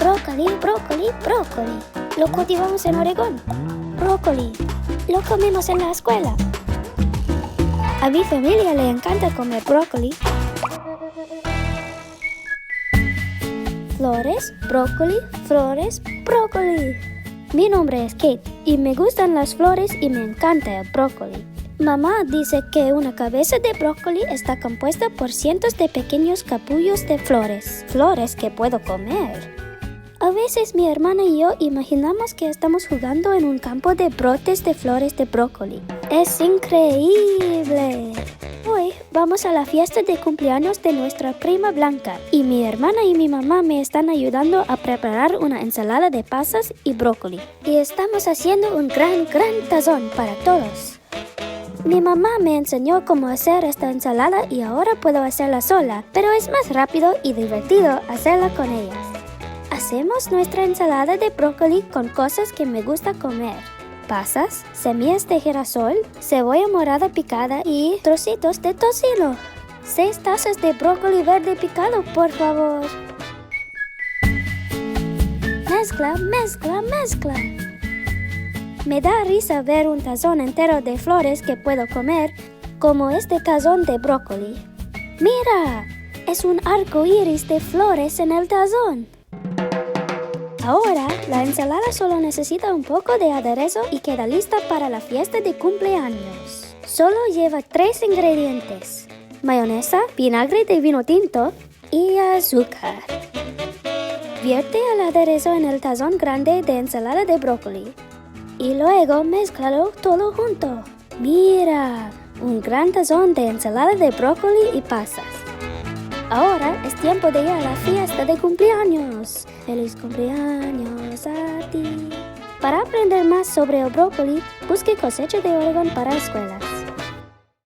Brócoli, brócoli, brócoli. Lo cultivamos en Oregón. Brócoli. Lo comemos en la escuela. A mi familia le encanta comer brócoli. Flores, brócoli, flores, brócoli. Mi nombre es Kate y me gustan las flores y me encanta el brócoli. Mamá dice que una cabeza de brócoli está compuesta por cientos de pequeños capullos de flores, flores que puedo comer. A veces mi hermana y yo imaginamos que estamos jugando en un campo de brotes de flores de brócoli. ¡Es increíble! Hoy vamos a la fiesta de cumpleaños de nuestra prima Blanca y mi hermana y mi mamá me están ayudando a preparar una ensalada de pasas y brócoli. Y estamos haciendo un gran tazón para todos. Mi mamá me enseñó cómo hacer esta ensalada y ahora puedo hacerla sola, pero es más rápido y divertido hacerla con ellas. Hacemos nuestra ensalada de brócoli con cosas que me gusta comer. Pasas, semillas de girasol, cebolla morada picada y trocitos de tocino. 6 tazas de brócoli verde picado, por favor. Mezcla, mezcla, mezcla. Me da risa ver un tazón entero de flores que puedo comer, como este tazón de brócoli. ¡Mira! Es un arco iris de flores en el tazón. Ahora, la ensalada solo necesita un poco de aderezo y queda lista para la fiesta de cumpleaños. Solo lleva 3 ingredientes: mayonesa, vinagre de vino tinto y azúcar. Vierte el aderezo en el tazón grande de ensalada de brócoli y luego mézclalo todo junto. ¡Mira! Un gran tazón de ensalada de brócoli y pasas. Ahora es tiempo de ir a la fiesta de cumpleaños. ¡Feliz cumpleaños a ti! Para aprender más sobre el brócoli, busque Cosecha de Oregón para escuelas.